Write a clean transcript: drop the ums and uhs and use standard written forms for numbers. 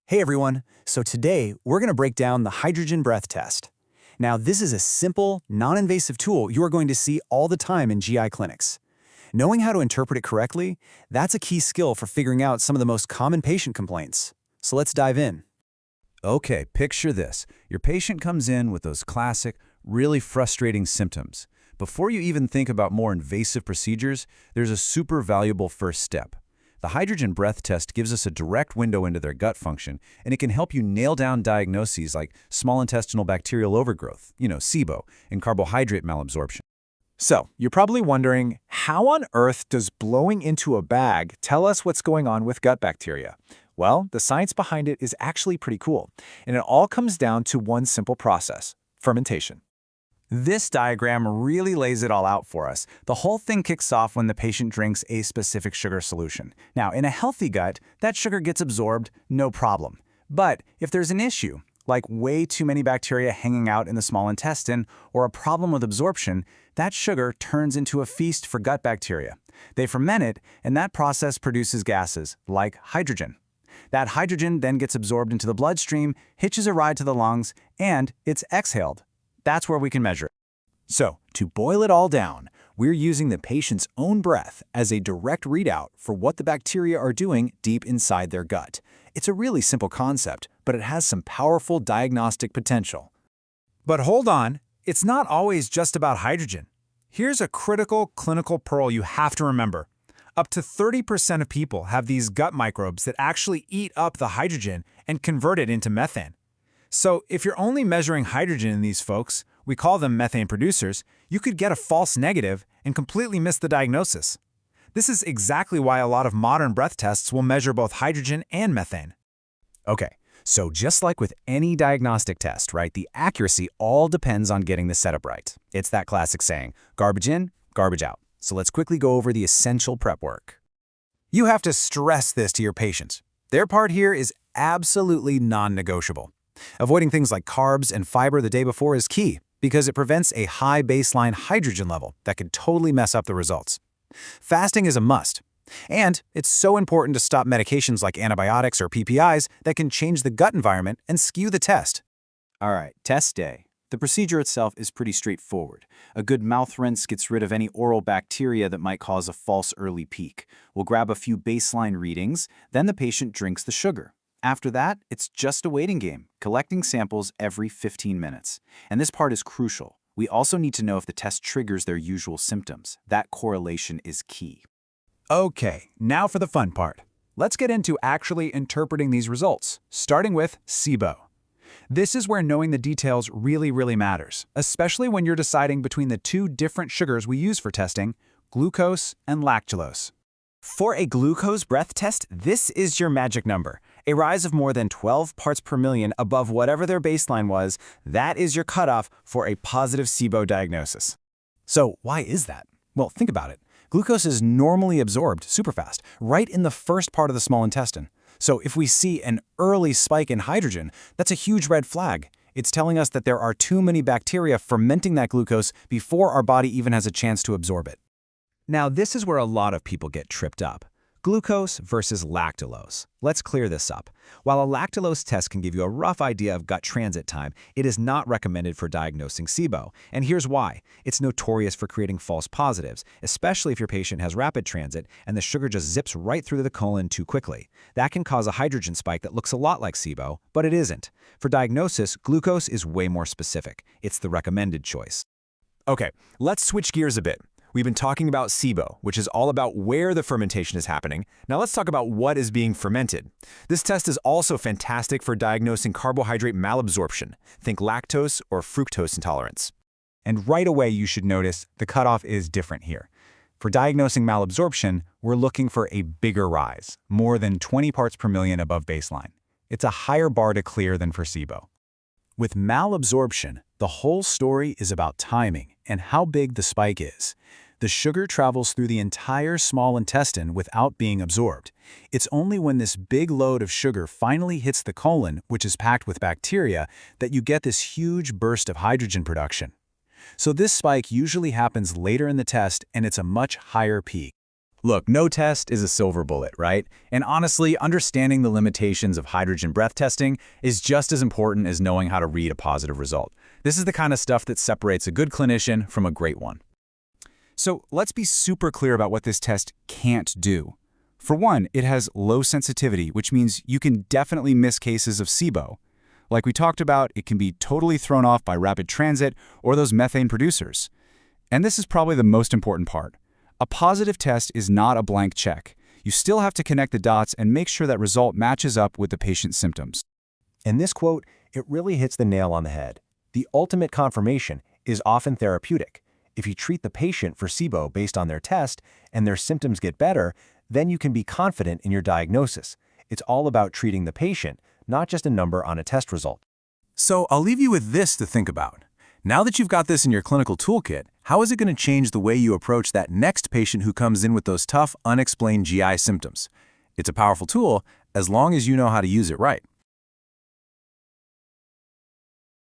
Hey everyone, so today we're going to break down the hydrogen breath test. Now this is a simple, non-invasive tool you are going to see all the time in GI clinics. Knowing how to interpret it correctly, that's a key skill for figuring out some of the most common patient complaints. So let's dive in. Okay, picture this. Your patient comes in with those classic, really frustrating symptoms. Before you even think about more invasive procedures, there's a super valuable first step. The hydrogen breath test gives us a direct window into their gut function, and it can help you nail down diagnoses like small intestinal bacterial overgrowth, SIBO, and carbohydrate malabsorption. So, you're probably wondering, how on earth does blowing into a bag tell us what's going on with gut bacteria? Well, the science behind it is actually pretty cool, and it all comes down to one simple process: fermentation. This diagram really lays it all out for us. The whole thing kicks off when the patient drinks a specific sugar solution. Now, in a healthy gut, that sugar gets absorbed, no problem. But if there's an issue, like way too many bacteria hanging out in the small intestine or a problem with absorption, that sugar turns into a feast for gut bacteria. They ferment it, and that process produces gases, like hydrogen. That hydrogen then gets absorbed into the bloodstream, hitches a ride to the lungs, and it's exhaled. That's where we can measure it. So, to boil it all down, we're using the patient's own breath as a direct readout for what the bacteria are doing deep inside their gut. It's a really simple concept, but it has some powerful diagnostic potential. But hold on, it's not always just about hydrogen. Here's a critical clinical pearl you have to remember. Up to 30% of people have these gut microbes that actually eat up the hydrogen and convert it into methane. So if you're only measuring hydrogen in these folks, we call them methane producers, you could get a false negative and completely miss the diagnosis. This is exactly why a lot of modern breath tests will measure both hydrogen and methane. Okay, so just like with any diagnostic test, right, the accuracy all depends on getting the setup right. It's that classic saying, garbage in, garbage out. So let's quickly go over the essential prep work. You have to stress this to your patients. Their part here is absolutely non-negotiable. Avoiding things like carbs and fiber the day before is key because it prevents a high baseline hydrogen level that could totally mess up the results. Fasting is a must, and it's so important to stop medications like antibiotics or PPIs that can change the gut environment and skew the test. All right, test day. The procedure itself is pretty straightforward. A good mouth rinse gets rid of any oral bacteria that might cause a false early peak. We'll grab a few baseline readings, then the patient drinks the sugar. After that, it's just a waiting game, collecting samples every 15 minutes. And this part is crucial. We also need to know if the test triggers their usual symptoms. That correlation is key. Okay, now for the fun part. Let's get into actually interpreting these results, starting with SIBO. This is where knowing the details really matters, especially when you're deciding between the two different sugars we use for testing, glucose and lactulose. For a glucose breath test, this is your magic number. A rise of more than 12 parts per million above whatever their baseline was, that is your cutoff for a positive SIBO diagnosis. So why is that? Well, think about it. Glucose is normally absorbed super fast, right in the first part of the small intestine. So if we see an early spike in hydrogen, that's a huge red flag. It's telling us that there are too many bacteria fermenting that glucose before our body even has a chance to absorb it. Now, this is where a lot of people get tripped up. Glucose versus lactulose. Let's clear this up. While a lactulose test can give you a rough idea of gut transit time, it is not recommended for diagnosing SIBO. And here's why. It's notorious for creating false positives, especially if your patient has rapid transit and the sugar just zips right through the colon too quickly. That can cause a hydrogen spike that looks a lot like SIBO, but it isn't. For diagnosis, glucose is way more specific. It's the recommended choice. Okay, let's switch gears a bit. We've been talking about SIBO, which is all about where the fermentation is happening. Now let's talk about what is being fermented. This test is also fantastic for diagnosing carbohydrate malabsorption. Think lactose or fructose intolerance. And right away you should notice the cutoff is different here. For diagnosing malabsorption, we're looking for a bigger rise, more than 20 parts per million above baseline. It's a higher bar to clear than for SIBO. With malabsorption, the whole story is about timing and how big the spike is. The sugar travels through the entire small intestine without being absorbed. It's only when this big load of sugar finally hits the colon, which is packed with bacteria, that you get this huge burst of hydrogen production. So this spike usually happens later in the test, and it's a much higher peak. Look, no test is a silver bullet, right? And honestly, understanding the limitations of hydrogen breath testing is just as important as knowing how to read a positive result. This is the kind of stuff that separates a good clinician from a great one. So let's be super clear about what this test can't do. For one, it has low sensitivity, which means you can definitely miss cases of SIBO. Like we talked about, it can be totally thrown off by rapid transit or those methane producers. And this is probably the most important part. A positive test is not a blank check. You still have to connect the dots and make sure that result matches up with the patient's symptoms. In this quote, it really hits the nail on the head. The ultimate confirmation is often therapeutic. If you treat the patient for SIBO based on their test and their symptoms get better, then you can be confident in your diagnosis. It's all about treating the patient, not just a number on a test result. So I'll leave you with this to think about. Now that you've got this in your clinical toolkit, how is it going to change the way you approach that next patient who comes in with those tough, unexplained GI symptoms? It's a powerful tool as long as you know how to use it right.